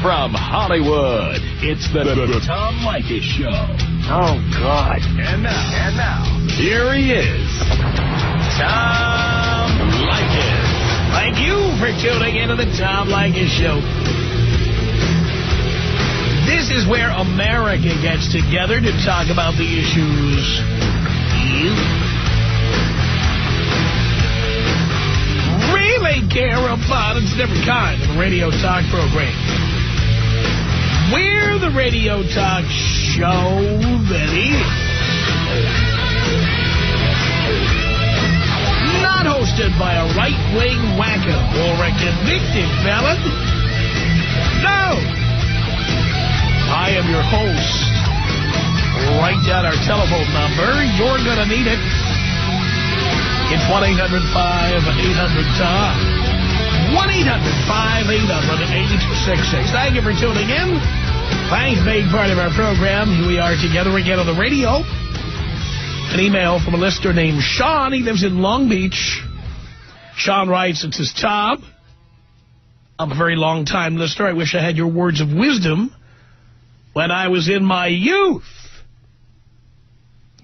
From Hollywood, it's the Tom Leykis Show. Oh, God. And now, here he is, Tom Leykis. Thank you for tuning into the Tom Leykis Show. This is where America gets together to talk about the issues you really care about. It's a different kind of radio talk program. We're the radio talk show that is not hosted by a right-wing wacko or a convicted felon. No. I am your host. Write down our telephone number. You're going to need it. It's 1-800-5800-TOM. 1-800-5800-8266. Thank you for tuning in. Thanks for being part of our program. Here we are together again on the radio. An email from a listener named Sean. He lives in Long Beach. Sean writes, it says, Tom, I'm a very long-time listener. I wish I had your words of wisdom when I was in my youth.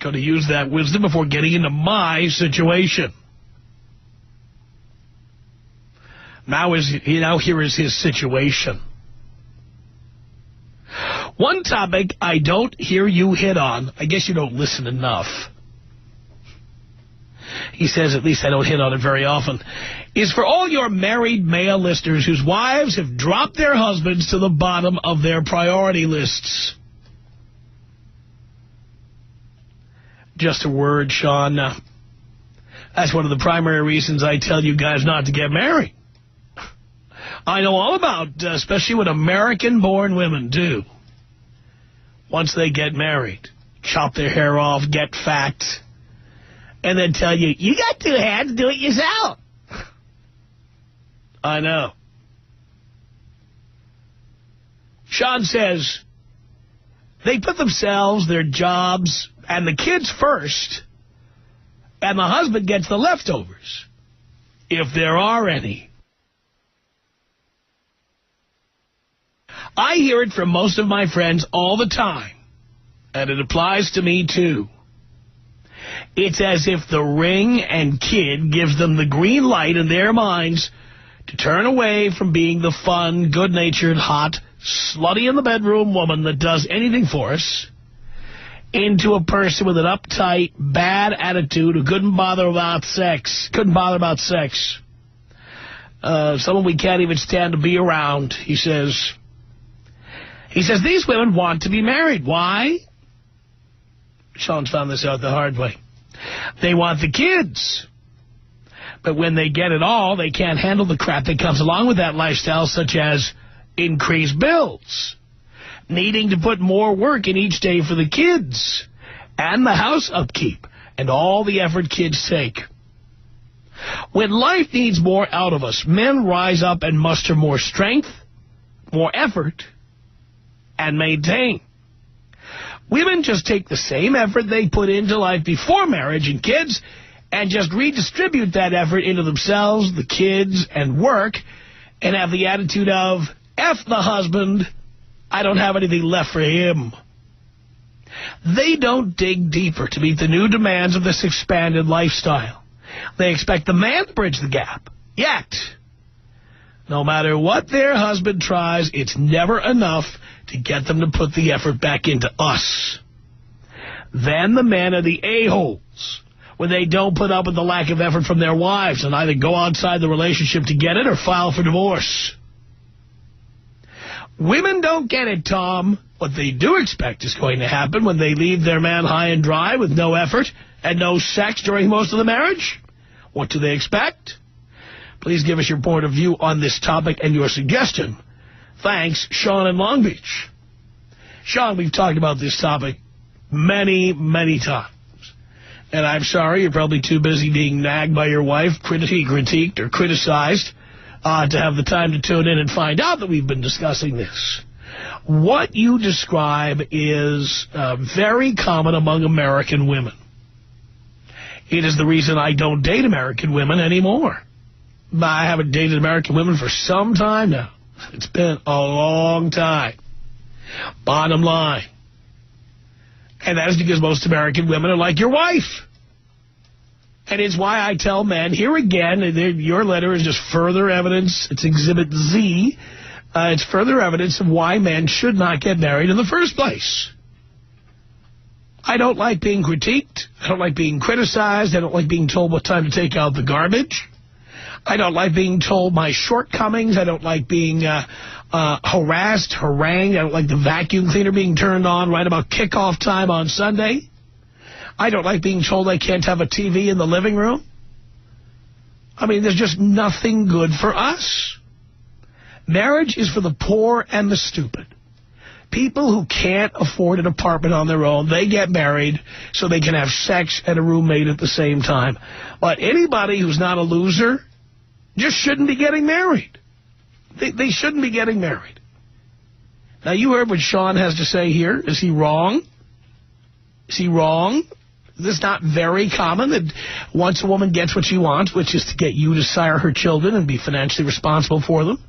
Going to use that wisdom before getting into my situation. Now here is his situation. One topic I don't hear you hit on, I guess you don't listen enough. He says, at least I don't hit on it very often, is for all your married male listeners whose wives have dropped their husbands to the bottom of their priority lists. Just a word, Sean. That's one of the primary reasons I tell you guys not to get married. I know all about, especially what American-born women do. Once they get married, chop their hair off, get fat, and then tell you, you got two hands, do it yourself. I know. Sean says they put themselves, their jobs, and the kids first, and the husband gets the leftovers, if there are any. I hear it from most of my friends all the time, and it applies to me, too. It's as if the ring and kid gives them the green light in their minds to turn away from being the fun, good-natured, hot, slutty-in-the-bedroom woman that does anything for us into a person with an uptight, bad attitude who couldn't bother about sex. Someone we can't even stand to be around, he says. He says these women want to be married. Why? Sean's found this out the hard way. They want the kids. But when they get it all, they can't handle the crap that comes along with that lifestyle, such as increased bills, needing to put more work in each day for the kids, and the house upkeep, and all the effort kids take. When life needs more out of us, men rise up and muster more strength, more effort, and maintain. Women just take the same effort they put into life before marriage and kids and just redistribute that effort into themselves, the kids, and work, and have the attitude of, F the husband, I don't have anything left for him. They don't dig deeper to meet the new demands of this expanded lifestyle. They expect the man to bridge the gap. Yet, no matter what their husband tries, it's never enough to get them to put the effort back into us. Then the men are the a-holes when they don't put up with the lack of effort from their wives and either go outside the relationship to get it or file for divorce. Women don't get it, Tom. What they do expect is going to happen when they leave their man high and dry with no effort and no sex during most of the marriage. What do they expect? Please give us your point of view on this topic and your suggestion. Thanks, Sean in Long Beach. Sean, we've talked about this topic many, many times. And I'm sorry, you're probably too busy being nagged by your wife, critiqued or criticized, to have the time to tune in and find out that we've been discussing this. What you describe is very common among American women. It is the reason I don't date American women anymore. I haven't dated American women for some time now. It's been a long time. Bottom line. And that is because most American women are like your wife. And it's why I tell men, here again, your letter is just further evidence. It's Exhibit Z. It's further evidence of why men should not get married in the first place. I don't like being critiqued. I don't like being criticized. I don't like being told what time to take out the garbage. I don't like being told my shortcomings. I don't like being harassed, harangued. I don't like the vacuum cleaner being turned on right about kickoff time on Sunday. I don't like being told I can't have a TV in the living room. I mean, there's just nothing good for us. Marriage is for the poor and the stupid. People who can't afford an apartment on their own, they get married so they can have sex and a roommate at the same time. But anybody who's not a loser just shouldn't be getting married. They shouldn't be getting married. Now, you heard what Sean has to say here. Is he wrong? Is he wrong? Is this not very common that once a woman gets what she wants, which is to get you to sire her children and be financially responsible for them,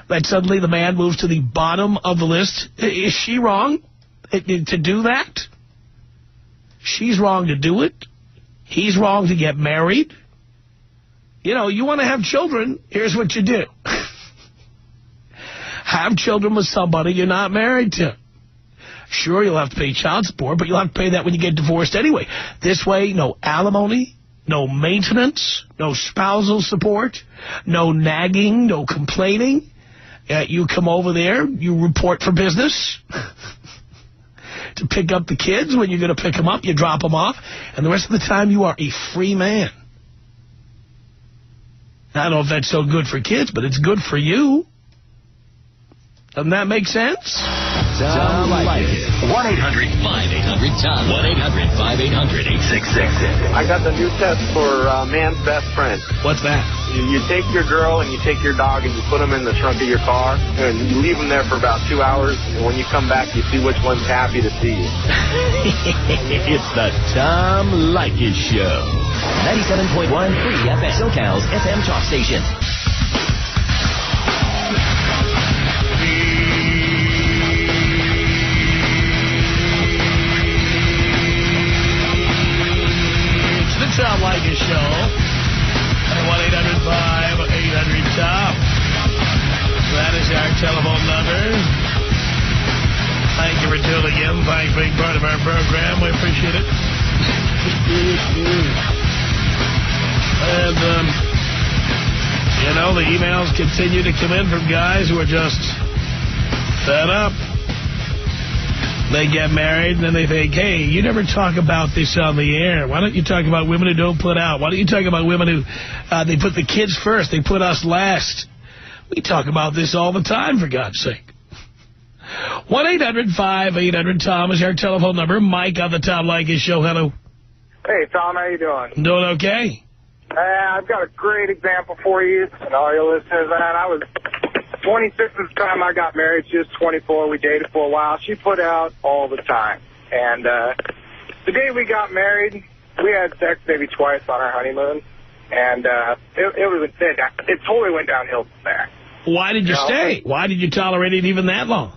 that suddenly the man moves to the bottom of the list? Is she wrong to do that? She's wrong to do it. He's wrong to get married. You know, you want to have children, here's what you do. Have children with somebody you're not married to. Sure, you'll have to pay child support, but you'll have to pay that when you get divorced anyway. This way, no alimony, no maintenance, no spousal support, no nagging, no complaining. You come over there, you report for business to pick up the kids. When you're going to pick them up, you drop them off. And the rest of the time, you are a free man. I don't know if that's so good for kids, but it's good for you. Doesn't that make sense? Tom Leykis. 1-800-5800-TOM. 1-800-5800-866. I got the new test for man's best friend. What's that? You take your girl and you take your dog and you put them in the trunk of your car and you leave them there for about 2 hours. And when you come back, you see which one's happy to see you. It's the Tom Leykis Show. 97.1 Free FM. SoCal's FM talk station. Tom Leykis Show at 1-800-5800-TOM. That is our telephone number. Thank you for tuning in. Thanks for being part of our program. We appreciate it. And, you know, the emails continue to come in from guys who are just fed up. They get married, and then they think, hey, you never talk about this on the air. Why don't you talk about women who don't put out? Why don't you talk about women who, they put the kids first, they put us last? We talk about this all the time, for God's sake. 1-800-5800-TOM is our telephone number. Mike on the Tom Leykis Show. Hello. Hey, Tom, how you doing? Doing okay. I've got a great example for you and all your listeners. I was 26 at the time I got married. She was 24. We dated for a while. She put out all the time. And the day we got married, we had sex maybe twice on our honeymoon. And it totally went downhill from there. Why did you stay? Why did you tolerate it even that long?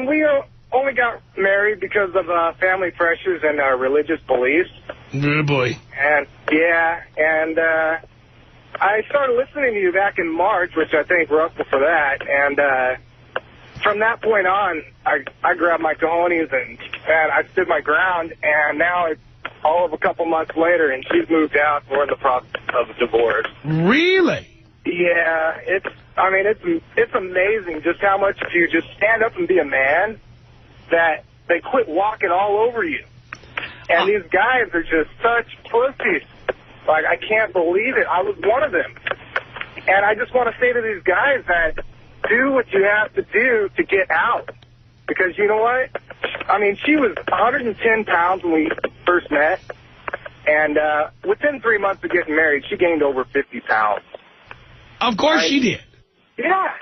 We only got married because of family pressures and religious beliefs. Good boy. And, yeah, and I started listening to you back in March, which I think Russell for that. And from that point on, I grabbed my cojones and I stood my ground. And now it's all of a couple months later, and she's moved out. We're in the process of a divorce. Really? Yeah, it's amazing just how much if you just stand up and be a man, that they quit walking all over you. And these guys are just such pussies. Like, I can't believe it. I was one of them. And I just want to say to these guys that do what you have to do to get out. Because you know what? I mean, she was 110 pounds when we first met. And within 3 months of getting married, she gained over 50 pounds. Of course she did. Yeah.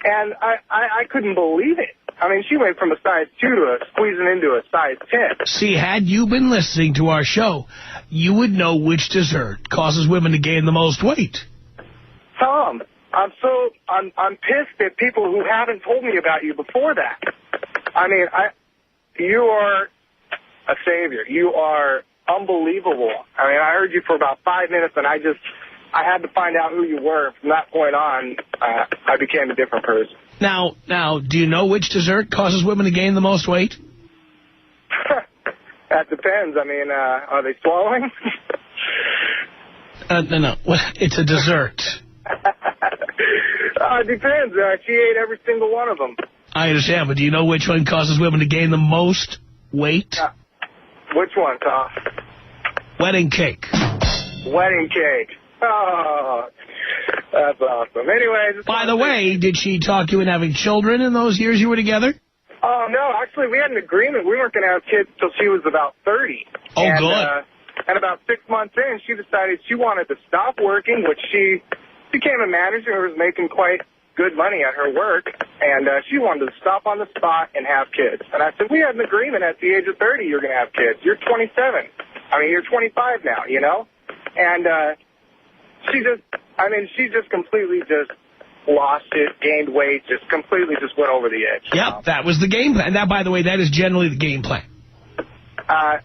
And I couldn't believe it. I mean, she went from a size 2 to squeezing into a size 10. See, had you been listening to our show, you would know which dessert causes women to gain the most weight. Tom, I'm pissed at people who haven't told me about you before that. I mean, you are a savior. You are unbelievable. I mean, I heard you for about 5 minutes, and I had to find out who you were. From that point on, I became a different person. Now, do you know which dessert causes women to gain the most weight? That depends. I mean, are they swallowing? No. It's a dessert. It depends. She ate every single one of them. I understand, but do you know which one causes women to gain the most weight? Which one, Tom? Wedding cake. Wedding cake. Oh, that's awesome. Anyway. By the way, did she talk you into having children in those years you were together? Oh, no. Actually, we had an agreement. We weren't going to have kids till she was about 30. Oh, good. And about 6 months in, she decided she wanted to stop working, which she became a manager who was making quite good money at her work, and she wanted to stop on the spot and have kids. And I said, we had an agreement at the age of 30 you're going to have kids. You're 27. I mean, you're 25 now, you know? And she just completely just lost it, gained weight, just completely just went over the edge. Yep, that was the game plan. That, by the way, that is generally the game plan. I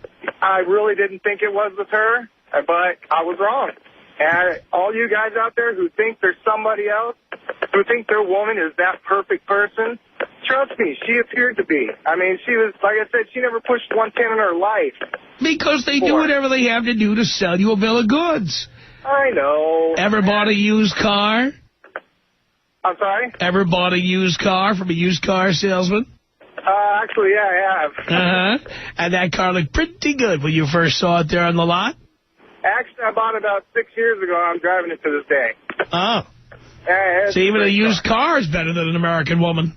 really didn't think it was with her, but I was wrong. And all you guys out there who think there's somebody else, who think their woman is that perfect person, trust me, she appeared to be. I mean, she was, like I said, she never pushed 110 in her life. Because they do whatever they have to do to sell you a bill of goods. I know. Ever bought a used car? I'm sorry? Ever bought a used car from a used car salesman? Actually, yeah, I have. Uh-huh. And that car looked pretty good when you first saw it there on the lot? Actually, I bought it about 6 years ago. I'm driving it to this day. Oh. So even a used car is better than an American woman.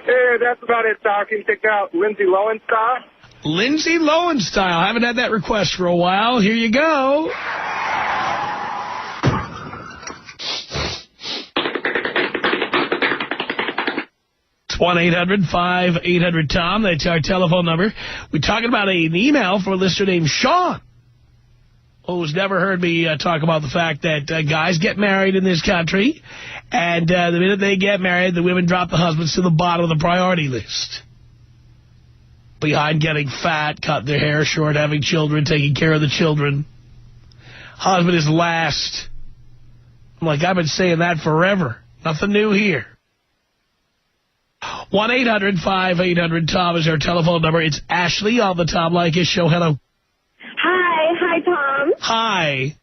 Yeah, that's about it, Tom. Can you take out Lindsay Lohan style? Lindsay Lohan style. Haven't had that request for a while. Here you go. It's 1-800-5800-TOM. That's our telephone number. We're talking about an email from a listener named Sean, who's never heard me talk about the fact that guys get married in this country, and the minute they get married, the women drop the husbands to the bottom of the priority list. Behind getting fat, cutting their hair short, having children, taking care of the children. Husband is last. I'm like, I've been saying that forever. Nothing new here. 1-800-5800-TOM is our telephone number. It's Ashley on the Tom Leykis Show. Hello. Hi, Tom. Hi.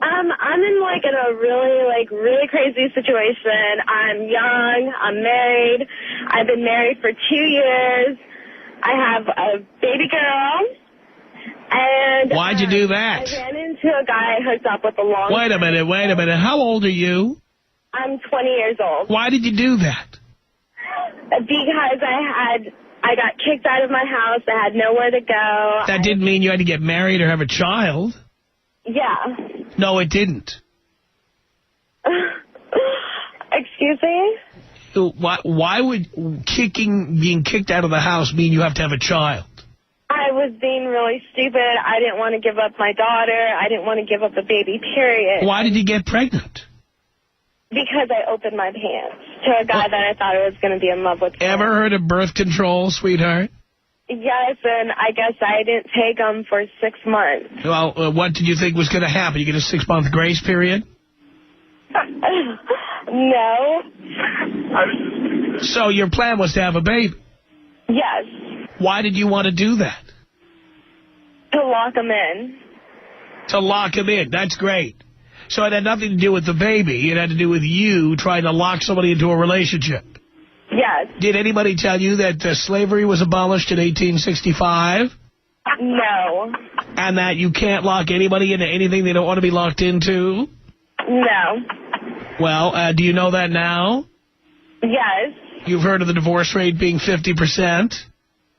I'm in a really crazy situation. I'm young. I'm married. I've been married for 2 years. I have a baby girl. And why'd you do that? I ran into a guy I hooked up with a long Wait a minute. How old are you? I'm 20 years old. Why did you do that? Because I got kicked out of my house. I had nowhere to go. That didn't mean you had to get married or have a child. Yeah. No, it didn't. Excuse me? Why would being kicked out of the house mean you have to have a child? I was being really stupid. I didn't want to give up my daughter. I didn't want to give up the baby, period. Why did you get pregnant? Because I opened my pants to a guy that I thought I was going to be in love with. Ever heard of birth control, sweetheart? Yes, and I guess I didn't take them for 6 months. Well, what did you think was going to happen? You get a 6-month grace period? No. So your plan was to have a baby? Yes. Why did you want to do that? To lock him in. To lock him in. That's great. So it had nothing to do with the baby. It had to do with you trying to lock somebody into a relationship. Yes. Did anybody tell you that slavery was abolished in 1865? No. And that you can't lock anybody into anything they don't want to be locked into? No. Well, do you know that now? Yes. You've heard of the divorce rate being 50%?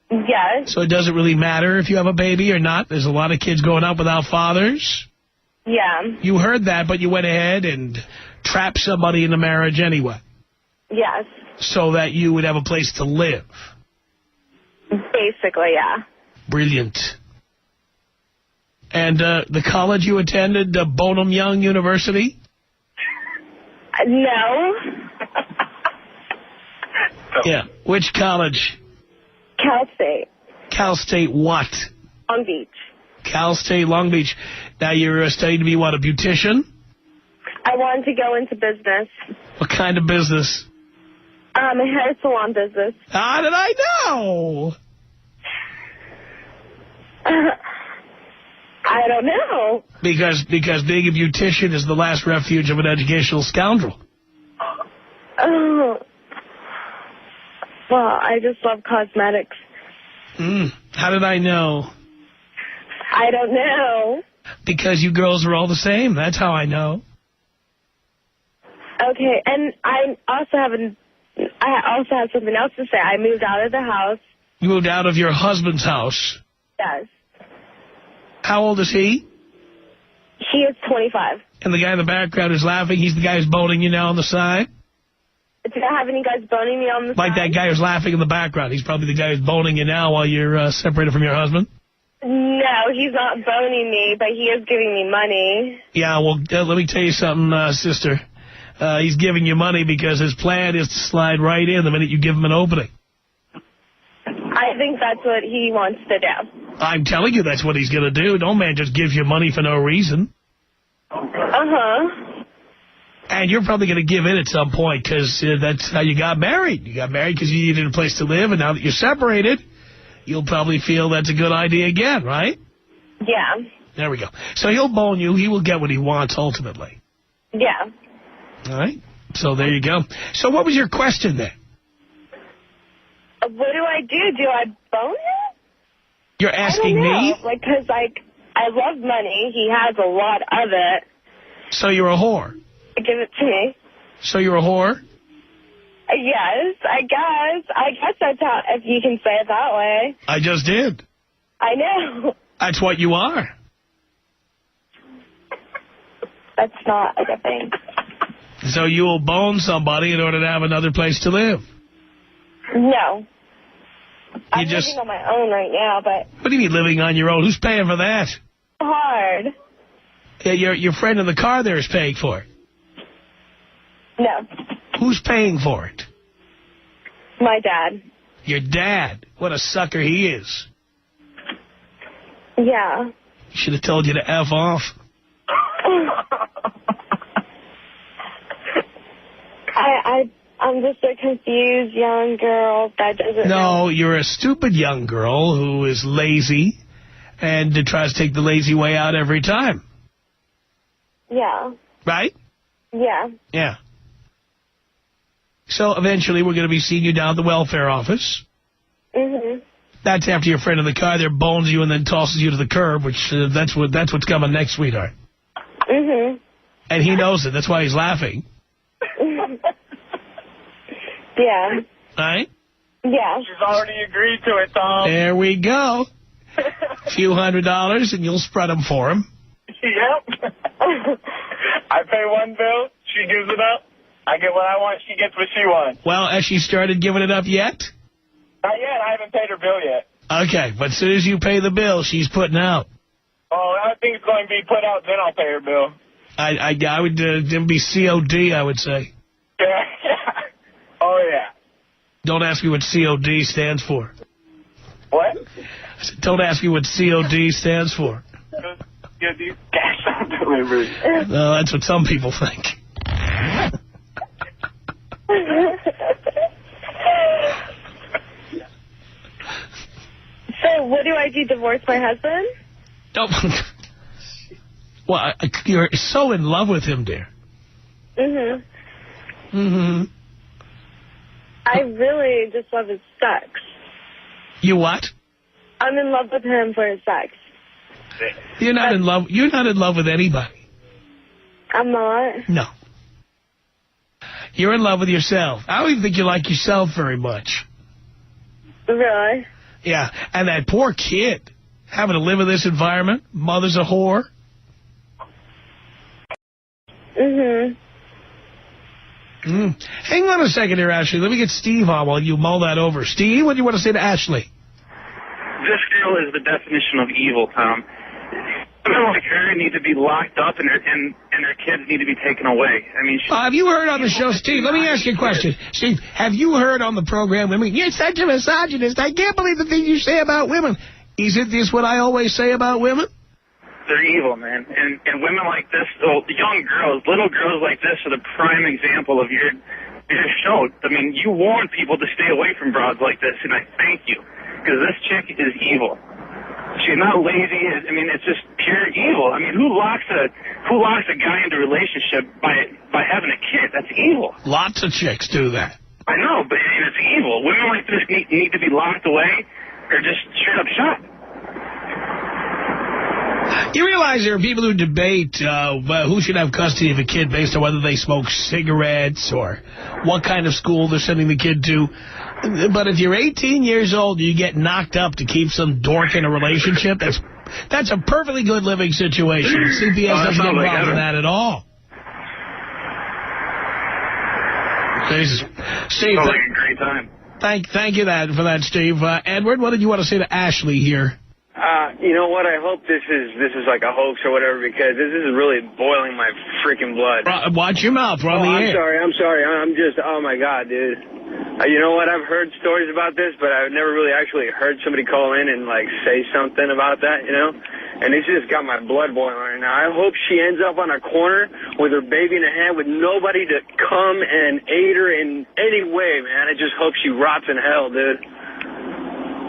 Yes. So it doesn't really matter if you have a baby or not. There's a lot of kids growing up without fathers. Yeah. You heard that, but you went ahead and trapped somebody in the marriage anyway. Yes. So that you would have a place to live. Basically, yeah. Brilliant. And the college you attended, Bonham Young University? No. Yeah. Which college? Cal State. Cal State what? Long Beach. Cal State, Long Beach. Now you're studying to be what, a beautician? I wanted to go into business. What kind of business? A hair salon business. How did I know? I don't know. Because being a beautician is the last refuge of an educational scoundrel. Oh. Well, I just love cosmetics. How did I know? I don't know. Because you girls are all the same. That's how I know. Okay, and I also have something else to say. I moved out of the house. You moved out of your husband's house? Yes. How old is he? He is 25. And the guy in the background is laughing. He's the guy who's boning you now on the side? Did I have any guys boning me on the side? Like that guy who's laughing in the background. He's probably the guy who's boning you now while you're separated from your husband? No, he's not boning me, but he is giving me money. Yeah, well, let me tell you something, sister. He's giving you money because his plan is to slide right in the minute you give him an opening. I think that's what he wants to do. I'm telling you that's what he's going to do. No man just gives you money for no reason. Uh-huh. And you're probably going to give in at some point because that's how you got married. You got married because you needed a place to live, and now that you're separated, you'll probably feel that's a good idea again, right? Yeah. There we go. So he'll bone you. He will get what he wants ultimately. Yeah. All right. So there you go. So what was your question then? What do I do? Do I bone him? You're asking me? Like, because, I love money. He has a lot of it. So you're a whore? Give it to me. So you're a whore? Yes, I guess that's how, if you can say it that way. I just did. I know. That's what you are. That's not a good thing. So you will bone somebody in order to have another place to live? No. I'm living on my own right now, but... What do you mean living on your own? Who's paying for that? Hard. Yeah, your friend in the car there is paying for it. No. Who's paying for it? My dad. Your dad? What a sucker he is. Yeah. He should have told you to F off. I'm just a confused young girl that doesn't know. No, you're a stupid young girl who is lazy and tries to take the lazy way out every time. Yeah. Right? Yeah. Yeah. So eventually we're going to be seeing you down at the welfare office. Mm-hmm. That's after your friend in the car there bones you and then tosses you to the curb, which that's what's coming next, sweetheart. Mm-hmm. And he knows it. That's why he's laughing. Yeah. Right? Yeah. She's already agreed to it, Tom. There we go. A few $100 and you'll spread them for him. Yep. I pay one bill, she gives it up. I get what I want, she gets what she wants. Well, has she started giving it up yet? Not yet. I haven't paid her bill yet. Okay, but as soon as you pay the bill, she's putting out. Oh, I think it's going to be put out, then I'll pay her bill. I would it'd be COD, I would say. Yeah. Oh, yeah. Don't ask me what COD stands for. What? I said, don't ask me what COD stands for. Yeah, these cash on delivery. No, that's what some people think. So, what do I do, divorce my husband? Don't. Well, you're so in love with him, dear. Mm-hmm. Mm-hmm. I really just love his sex. You what? I'm in love with him for his sex. You're not in love. You're not in love with anybody. I'm not? No. You're in love with yourself. I don't even think you like yourself very much. Really? Yeah, and that poor kid having to live in this environment. Mother's a whore. Mm-hmm. Hang on a second here, Ashley. Let me get Steve on while you mull that over. Steve, what do you want to say to Ashley? This girl is the definition of evil, Tom. women like her need to be locked up and their kids need to be taken away. I mean, have you heard on the show, Steve, let me ask you a question. Steve, have you heard on the program, women, you're such a misogynist. I can't believe the things you say about women. Isn't this what I always say about women? They're evil, man. And women like this, young girls, little girls like this are the prime example of your show. I mean, you warn people to stay away from broads like this, and I thank you, because this chick is evil. She's not lazy. I mean, it's just pure evil. I mean, who locks a guy into a relationship by having a kid? That's evil. Lots of chicks do that. I know, but it's evil. Women like this need to be locked away or just straight up shot. You realize there are people who debate who should have custody of a kid based on whether they smoke cigarettes or what kind of school they're sending the kid to. But if you're 18 years old, you get knocked up to keep some dork in a relationship, that's a perfectly good living situation. CPS doesn't get involved in that at all. Jesus. Steve, sounds like a great time. Thank you for that, Steve. Edward, what did you want to say to Ashley here? You know what? I hope this is like a hoax or whatever, because this is really boiling my freaking blood. Watch your mouth. We're on the air. I'm sorry. I'm just, oh, my God, dude. You know what? I've heard stories about this, but I've never really actually heard somebody call in and, like, say something about that, you know? And it's just got my blood boiling right now. I hope she ends up on a corner with her baby in her hand with nobody to come and aid her in any way, man. I just hope she rots in hell, dude.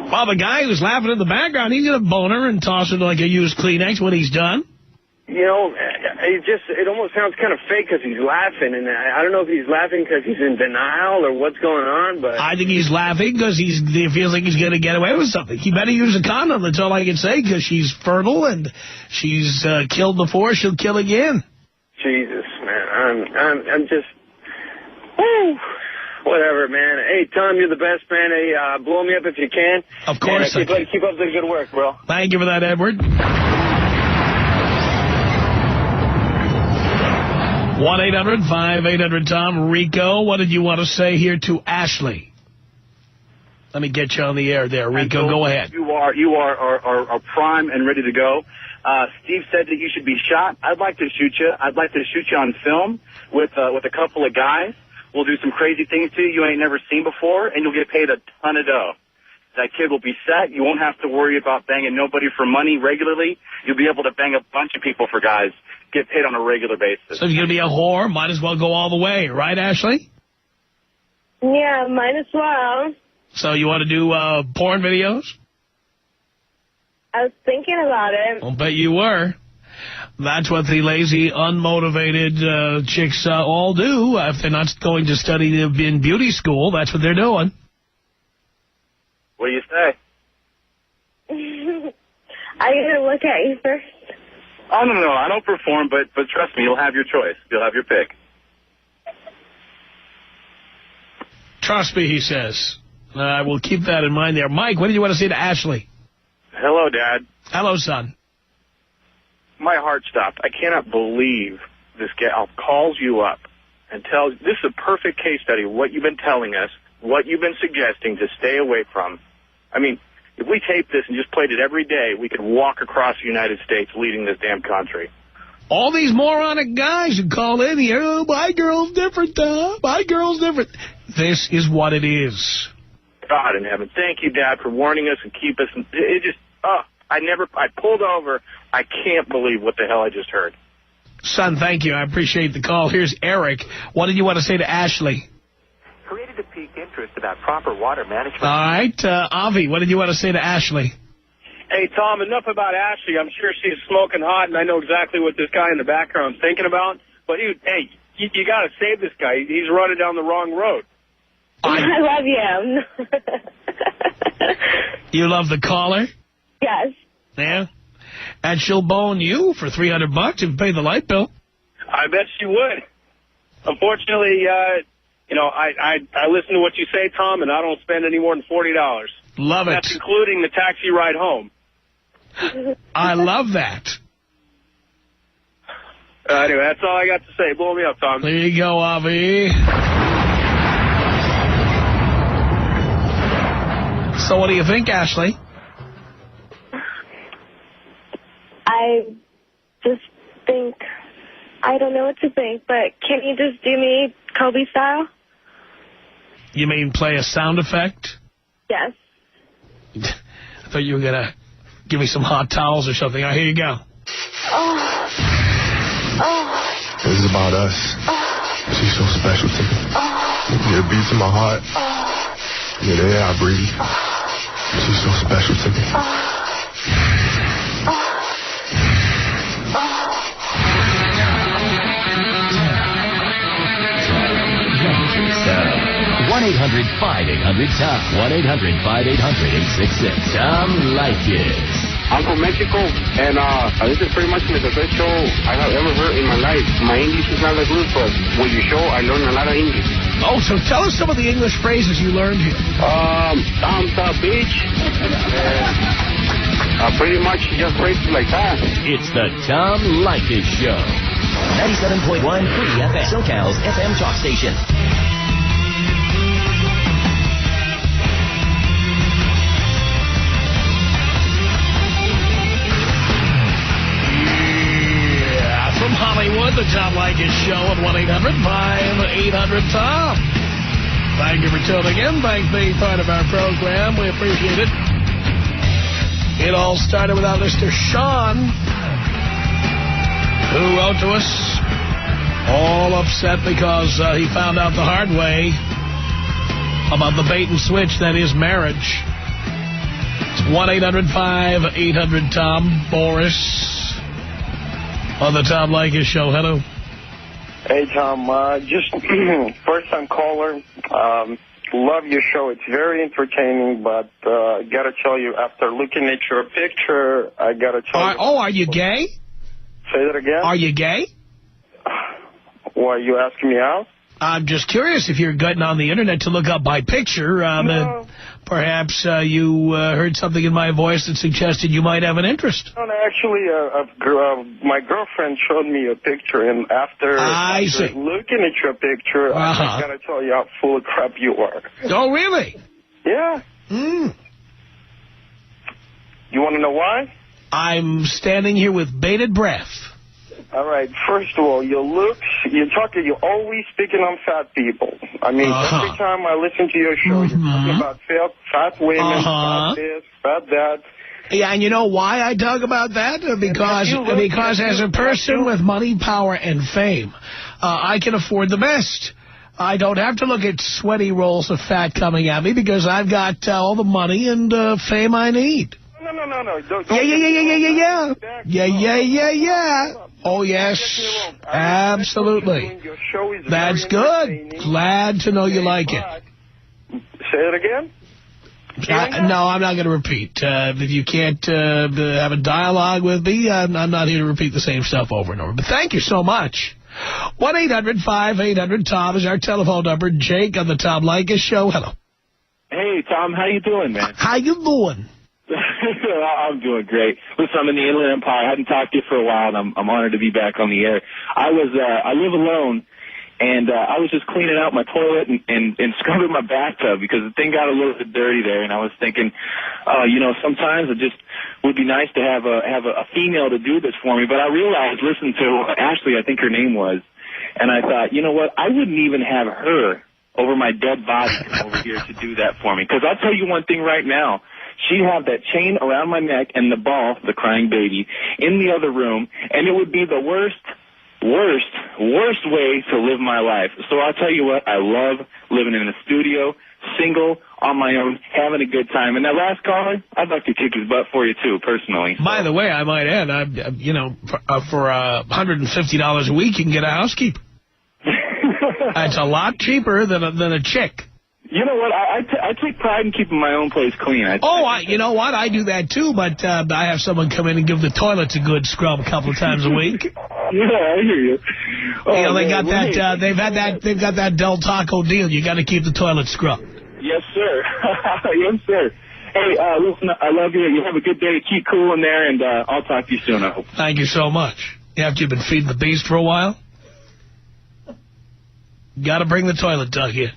Well, the guy who's laughing in the background, he's going to bone her and toss her like a used Kleenex when he's done. You know, it almost sounds kind of fake because he's laughing, and I don't know if he's laughing because he's in denial or what's going on, but... I think he's laughing because he feels like he's going to get away with something. He better use a condom, that's all I can say, because she's fertile and she's killed before, she'll kill again. Jesus, man, I'm just... Woo! Whatever, man. Hey, Tom, you're the best, man. Hey, blow me up if you can. Of course. Keep up the good work, bro. Thank you for that, Edward. 1-800-5800-TOM. Rico, what did you want to say here to Ashley? Let me get you on the air there, Rico. Go ahead. You are prime and ready to go. Steve said that you should be shot. I'd like to shoot you. I'd like to shoot you on film with a couple of guys. We'll do some crazy things to you ain't never seen before, and you'll get paid a ton of dough. That kid will be set. You won't have to worry about banging nobody for money regularly. You'll be able to bang a bunch of people for guys, get paid on a regular basis. So if you're going to be a whore, might as well go all the way, right, Ashley? Yeah, might as well. So you want to do porn videos? I was thinking about it. I'll bet you were. That's what the lazy, unmotivated chicks all do. If they're not going to study in beauty school, that's what they're doing. What do you say? I gotta look at you first. Oh, no, I don't perform, but trust me, you'll have your choice. You'll have your pick. Trust me, he says. I will keep that in mind there. Mike, what do you want to say to Ashley? Hello, Dad. Hello, son. My heart stopped. I cannot believe this gal calls you up and tells... This is a perfect case study of what you've been telling us, what you've been suggesting to stay away from. I mean, if we taped this and just played it every day, we could walk across the United States leading this damn country. All these moronic guys who call in here, oh, my girl's different, my girl's different. This is what it is. God in heaven, thank you, Dad, for warning us and keep us... It just... I pulled over. I can't believe what the hell I just heard. Son, thank you. I appreciate the call. Here's Eric. What did you want to say to Ashley? Created to pique interest about proper water management. All right. Avi, what did you want to say to Ashley? Hey, Tom, enough about Ashley. I'm sure she's smoking hot, and I know exactly what this guy in the background's thinking about. But, hey, you got to save this guy. He's running down the wrong road. I love you. You love the caller? Yes. Yeah? And she'll bone you for $300 if you pay the light bill. I bet she would. Unfortunately, you know, I listen to what you say, Tom, and I don't spend any more than $40. Love it. That's including the taxi ride home. I love that. Anyway, that's all I got to say. Blow me up, Tom. There you go, Avi. So what do you think, Ashley? just think, I don't know what to think, but can you just do me Kobe style? You mean play a sound effect? Yes. I thought you were going to give me some hot towels or something. All right, here you go. Oh. Oh. This is about us. Oh. She's so special to me. Oh. Yeah, it beats in my heart. Oh. Yeah, the air I breathe. Oh. She's so special to me. Oh. 1-800-5800-TOM. 1-800-5800-866. Tom Leykis. I'm from Mexico, and this is pretty much the best show I have ever heard in my life. My English is not that good, but with your show, I learned a lot of English. Oh, so tell us some of the English phrases you learned here. On the beach, pretty much just phrases like that. It's the Tom Leykis Show. 97.1 Free FM. SoCal's FM talk station. From Hollywood, the Tom Leykis Show at 1-800-5800-TOM. Thank you for tuning in. Thanks for being part of our program. We appreciate it. It all started with our listener, Sean, who wrote to us all upset because he found out the hard way about the bait and switch that is marriage. It's 1-800-5800-TOM. Boris on the Tom Leykis Show. Hello. Hey, Tom. Just first-time caller. Love your show. It's very entertaining, but I got to tell you, after looking at your picture, I got to tell you. Oh, are you gay? Say that again? Are you gay? Why, are you asking me out? I'm just curious if you're getting on the Internet to look up my picture. No. Perhaps you heard something in my voice that suggested you might have an interest. No, actually, my girlfriend showed me a picture, and after looking at your picture, I got to tell you how full of crap you are. Oh, really? Yeah. Mm. You want to know why? I'm standing here with bated breath. All right. First of all, your looks, you're always speaking on fat people. I mean, every time I listen to your show, you're talking about fat women, fat this, fat that. Yeah, and you know why I talk about that? Because as a person with money, power, and fame, I can afford the best. I don't have to look at sweaty rolls of fat coming at me because I've got all the money and fame I need. No. Don't Yeah. Oh, yes, absolutely. That's good. Glad to know you like it. Say it again? No, I'm not going to repeat. If you can't have a dialogue with me, I'm not here to repeat the same stuff over and over. But thank you so much. 1-800-5800-TOM is our telephone number. Jake on the Tom Leykis Show. Hello. Hey, Tom. How you doing, man? How you doing? I'm doing great. Listen, I'm in the Inland Empire. I hadn't talked to you for a while, and I'm honored to be back on the air. I live alone, and I was just cleaning out my toilet and scrubbing my bathtub because the thing got a little bit dirty there, and I was thinking, sometimes it just would be nice to have a female to do this for me. But I realized, listen to Ashley, I think her name was, and I thought, you know what, I wouldn't even have her over my dead body over here to do that for me. Because I'll tell you one thing right now. She'd have that chain around my neck and the ball, the crying baby, in the other room, and it would be the worst way to live my life. So I'll tell you what, I love living in a studio, single, on my own, having a good time. And that last caller, I'd like to kick his butt for you, too, personally. So. By the way, I might add, for $150 a week, you can get a housekeeper. It's a lot cheaper than a chick. You know what? I take pride in keeping my own place clean. You know what? I do that, too, but I have someone come in and give the toilets a good scrub a couple of times a week. Yeah, I hear you. They've got that Del Taco deal. You got to keep the toilet scrubbed. Yes, sir. Yes, sir. Hey, listen, I love you. You have a good day. Keep cool in there, and I'll talk to you soon, I hope. Thank you so much. After you've been feeding the beast for a while, got to bring the toilet duck in.